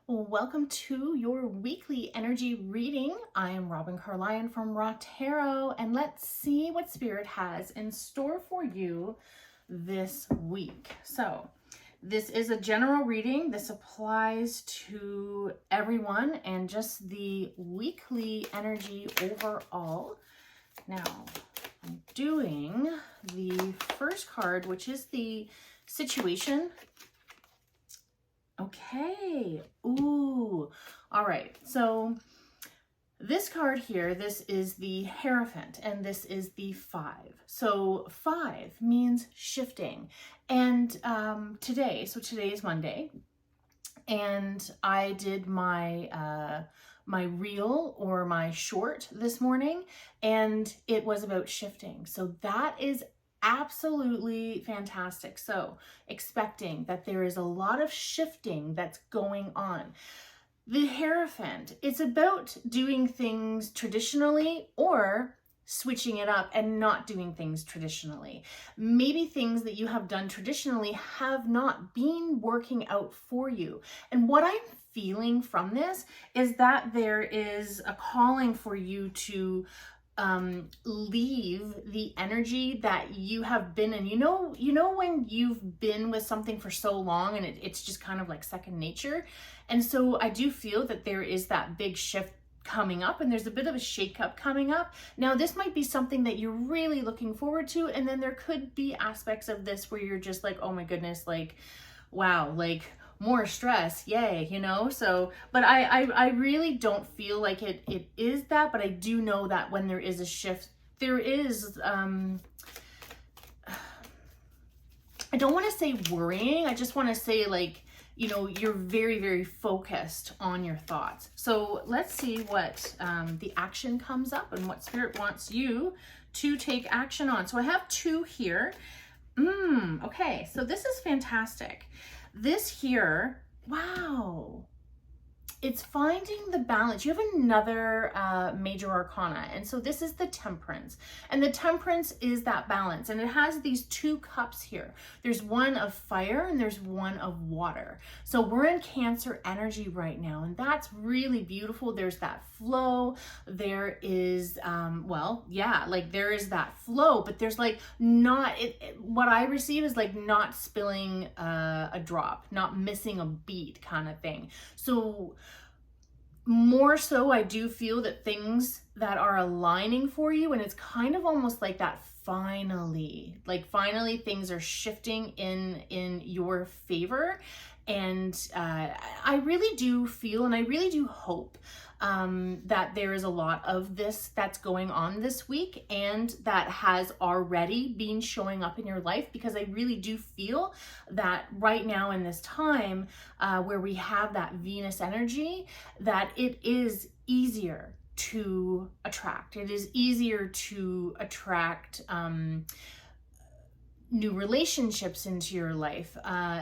Welcome to your weekly energy reading. I am Robin Carlyon from R.A.W, and let's see what Spirit has in store for you this week. So, this is a general reading. This applies to everyone and just the weekly energy overall. Now, I'm doing the first card, which is the situation. Okay. Ooh. All right. So this card here, this is the Hierophant, and this is the 5. So 5 means shifting. And today is Monday, and I did my my reel or my short this morning, and it was about shifting. So that is absolutely fantastic. So expecting that there is a lot of shifting that's going on. The Hierophant, it's about doing things traditionally or switching it up and not doing things traditionally. Maybe things that you have done traditionally have not been working out for you. And what I'm feeling from this is that there is a calling for you to leave the energy that you have been in. You know when you've been with something for so long and it's just kind of like second nature. And so I do feel that there is that big shift coming up, and there's a bit of a shakeup coming up. Now, this might be something that you're really looking forward to, and then there could be aspects of this where you're just like, oh my goodness, like, wow, like more stress, yay, you know? So, but I really don't feel like it is that, but I do know that when there is a shift, there is, I don't want to say worrying, I just want to say, like, you know, you're very, very focused on your thoughts. So let's see what the action comes up and what Spirit wants you to take action on. So I have 2 here. Okay, so this is fantastic. This here, wow, it's finding the balance. You have another major arcana, and so this is the Temperance, and the Temperance is that balance, and it has these 2 cups here. There's one of fire and there's one of water. So we're in Cancer energy right now, and that's really beautiful. There's that flow. There is well, yeah, like there is that flow, but there's like not what I receive is like not spilling a drop, not missing a beat kind of thing. So more so, I do feel that things that are aligning for you, and it's kind of almost like that finally things are shifting in your favor. And I really do feel, and I really do hope that there is a lot of this that's going on this week, and that has already been showing up in your life, because I really do feel that right now in this time where we have that Venus energy, that it is easier to attract. It is easier to attract new relationships into your life,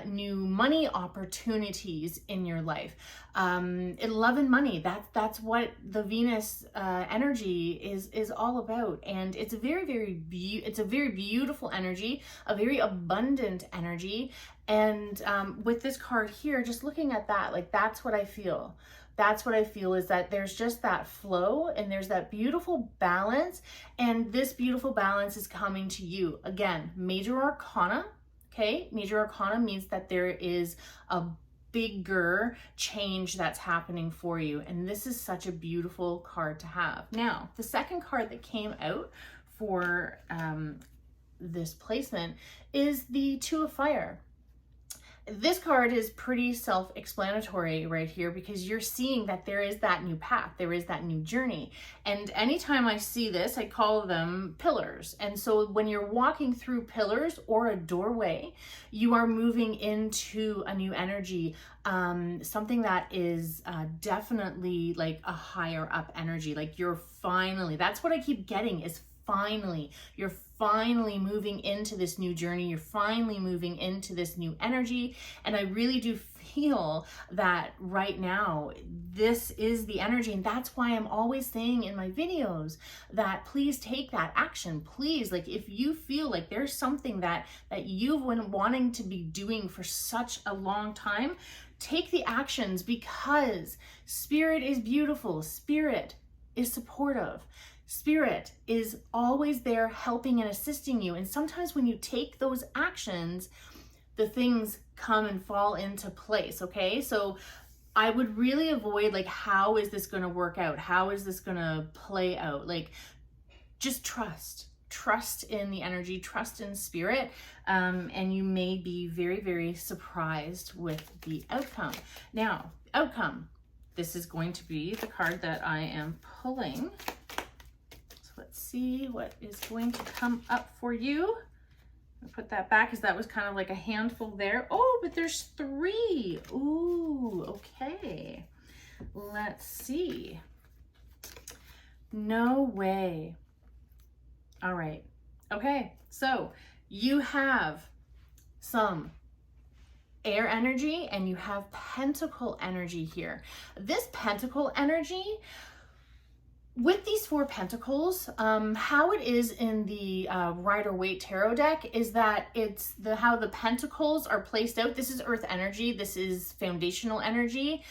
new money opportunities in your life, love and money. That's what the Venus energy is all about, and it's a very beautiful energy, a very abundant energy. And with this card here, just looking at that, like that's what I feel. That's what I feel, is that there's just that flow and there's that beautiful balance, and this beautiful balance is coming to you. Again, major arcana, okay? Major arcana means that there is a bigger change that's happening for you, and this is such a beautiful card to have. Now, the second card that came out for this placement is the 2 of Fire. This card is pretty self-explanatory right here, because you're seeing that there is that new path, there is that new journey. And anytime I see this, I call them pillars. And so when you're walking through pillars or a doorway, you are moving into a new energy, something that is definitely like a higher up energy. Like you're finally, that's what I keep getting, is finally, you're finally moving into this new journey. You're finally moving into this new energy. And I really do feel that right now, this is the energy. And that's why I'm always saying in my videos that please take that action. Please, like if you feel like there's something that you've been wanting to be doing for such a long time, take the actions, because spirit is beautiful. Spirit is supportive. Spirit is always there helping and assisting you. And sometimes when you take those actions, the things come and fall into place, okay? So I would really avoid like, how is this going to work out? How is this going to play out? Like, just trust in the energy, trust in spirit, and you may be very, very surprised with the outcome. Now, outcome, this is going to be the card that I am pulling. So let's see what is going to come up for you. I'll put that back because that was kind of like a handful there. Oh, but there's 3. Ooh, okay. Let's see. No way. All right. Okay. So you have some air energy and you have pentacle energy here. This pentacle energy, with these 4 pentacles, how it is in the Rider-Waite tarot deck is that it's how the pentacles are placed out. This is earth energy. This is foundational energy.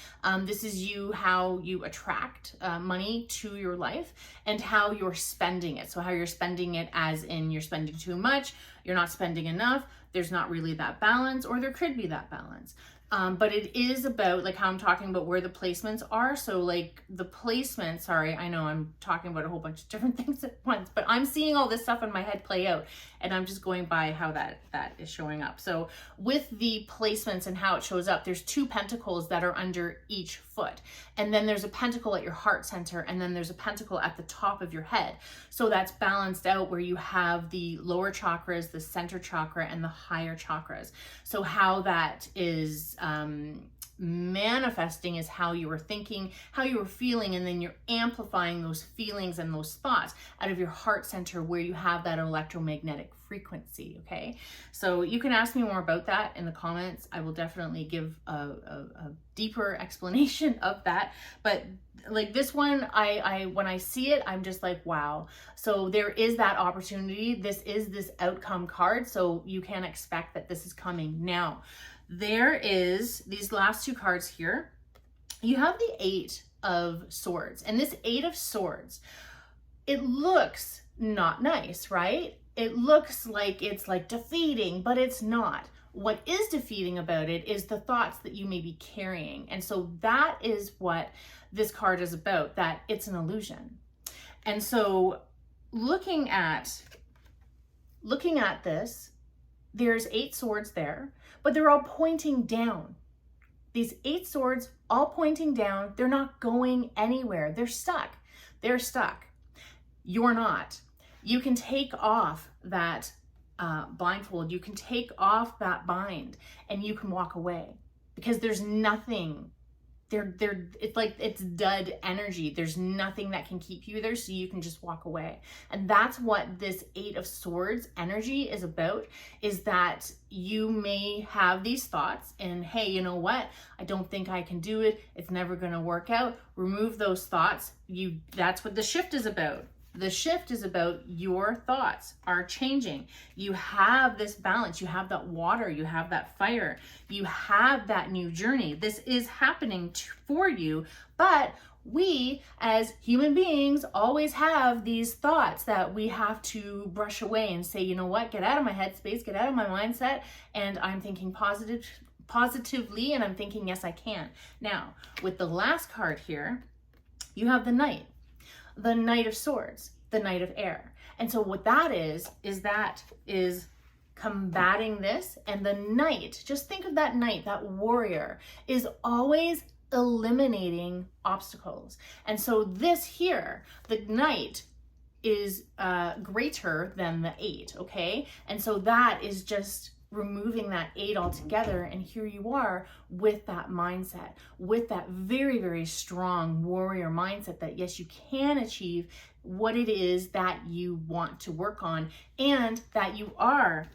This is how you attract money to your life and how you're spending it. So how you're spending it, as in you're spending too much, you're not spending enough, there's not really that balance, or there could be that balance. But it is about like how I'm talking about where the placements are. So like the placement, sorry, I know I'm talking about a whole bunch of different things at once, but I'm seeing all this stuff in my head play out and I'm just going by how that is showing up. So with the placements and how it shows up, there's 2 pentacles that are under each foot. And then there's a pentacle at your heart center, and then there's a pentacle at the top of your head. So that's balanced out where you have the lower chakras, the center chakra, and the higher chakras. So how that is manifesting is how you were thinking, how you were feeling, and then you're amplifying those feelings and those thoughts out of your heart center where you have that electromagnetic frequency, okay? So you can ask me more about that in the comments. I will definitely give a deeper explanation of that. But like this one, I when I see it, I'm just like, wow. So there is that opportunity. This is this outcome card. So you can expect that this is coming. Now, there is these last 2 cards here. You have the 8 of Swords, and this 8 of Swords, it looks not nice, right? It looks like it's like defeating, but it's not. What is defeating about it is the thoughts that you may be carrying. And so that is what this card is about, that it's an illusion. And so looking at this, there's 8 swords there, but they're all pointing down. These 8 swords all pointing down, they're not going anywhere. They're stuck. They're stuck. You're not. You can take off that blindfold. You can take off that bind and you can walk away because there's nothing. It's like it's dud energy. There's nothing that can keep you there, so you can just walk away. And that's what this 8 of Swords energy is about, is that you may have these thoughts and, hey, you know what? I don't think I can do it. It's never going to work out. Remove those thoughts. That's what the shift is about. The shift is about your thoughts are changing. You have this balance. You have that water. You have that fire. You have that new journey. This is happening for you. But we as human beings always have these thoughts that we have to brush away and say, you know what? Get out of my headspace. Get out of my mindset. And I'm thinking positively. And I'm thinking, yes, I can. Now, with the last card here, you have the Knight. The Knight of Swords, the Knight of Air. And so what that is combating this. And the Knight, just think of that Knight, that warrior, is always eliminating obstacles. And so this here, the Knight, is greater than the 8, okay? And so that is just removing that 8 altogether, and here you are with that mindset, with that very, very strong warrior mindset that yes, you can achieve what it is that you want to work on, and that you are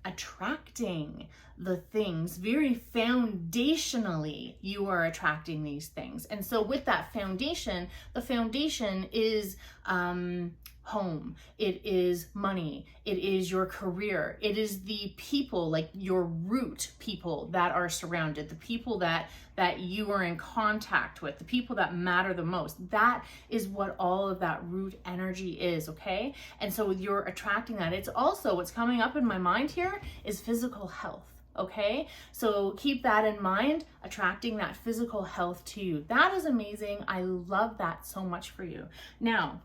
attracting the things, very foundationally, you are attracting these things. And so with that foundation, the foundation is home, it is money, it is your career, it is the people, like your root people that are surrounded, the people that you are in contact with, the people that matter the most. That is what all of that root energy is, okay? And so you're attracting that. It's also, what's coming up in my mind here is physical health. Okay, so keep that in mind, attracting that physical health to you. That is amazing. I love that so much for you. Now,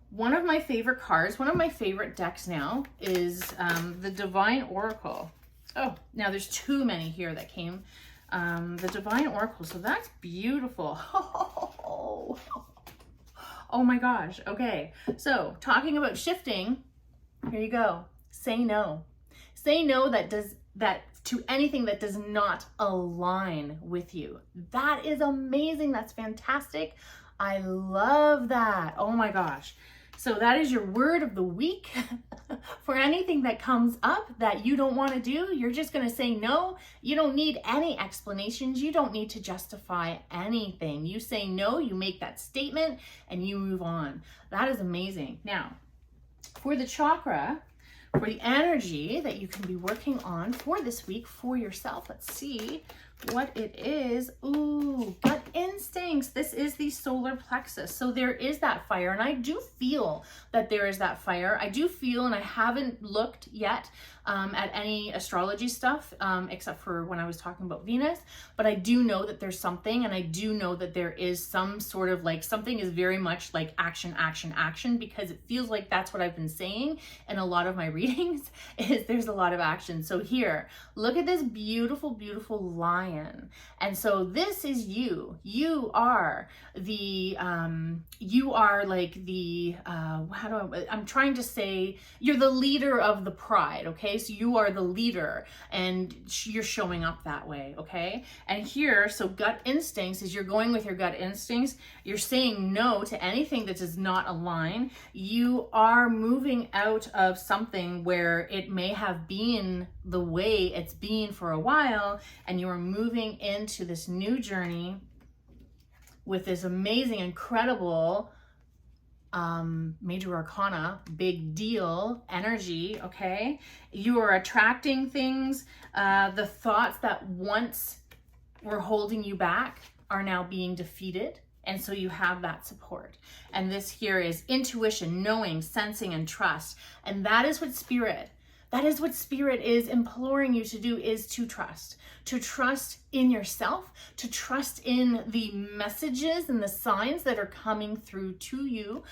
one of my favorite cards, one of my favorite decks now is the Divine Oracle. Oh, now there's too many here that came. The Divine Oracle, so that's beautiful. Oh my gosh, okay. So talking about shifting, here you go. Say no. Say no to anything that does not align with you. That is amazing. That's fantastic. I love that. Oh my gosh. So that is your word of the week. For anything that comes up that you don't want to do, you're just going to say no. You don't need any explanations. You don't need to justify anything. You say no, you make that statement, and you move on. That is amazing. Now, for the chakra, for the energy that you can be working on for this week for yourself, let's see what it is. Ooh, gut instincts. This is the solar plexus. So there is that fire, and I do feel that there is that fire. I do feel, and I haven't looked yet at any astrology stuff, except for when I was talking about Venus, but I do know that there's something, and I do know that there is some sort of like, something is very much like action, action, action, because it feels like that's what I've been saying in a lot of my readings, is there's a lot of action. So here, look at this beautiful, beautiful lion. And so this is you. You are the, you are like the, I'm trying to say, you're the leader of the pride, okay? So you are the leader, and you're showing up that way, okay? And here, so gut instincts, is you're going with your gut instincts. You're saying no to anything that does not align. You are moving out of something where it may have been the way it's been for a while, and you are moving into this new journey with this amazing, incredible major arcana, big deal energy, okay? You are attracting things. The thoughts that once were holding you back are now being defeated. And so you have that support. And this here is intuition, knowing, sensing, and trust. And that is what spirit is imploring you to do, is to trust in yourself, to trust in the messages and the signs that are coming through to you.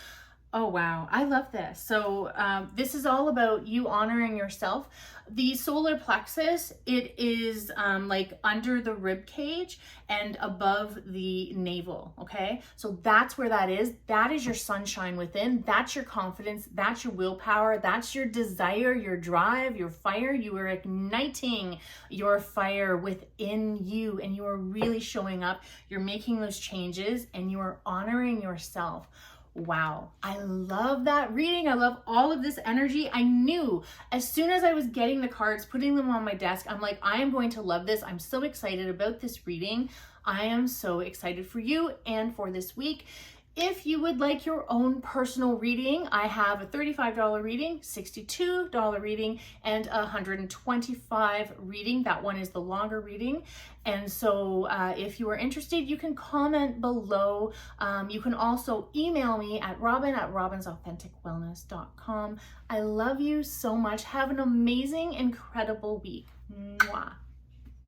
Oh, wow. I love this. So this is all about you honoring yourself. The solar plexus, it is like under the rib cage and above the navel, okay? So that's where that is. That is your sunshine within. That's your confidence. That's your willpower. That's your desire, your drive, your fire. You are igniting your fire within you, and you are really showing up. You're making those changes, and you are honoring yourself. Wow, I love that reading. I love all of this energy. I knew as soon as I was getting the cards, putting them on my desk, I'm like, I am going to love this. I'm so excited about this reading. I am so excited for you and for this week. If you would like your own personal reading, I have a $35 reading, $62 reading, and a $125 reading. That one is the longer reading. And so if you are interested, you can comment below. You can also email me at robin@robinsauthenticwellness.com. I love you so much. Have an amazing, incredible week. Mwah.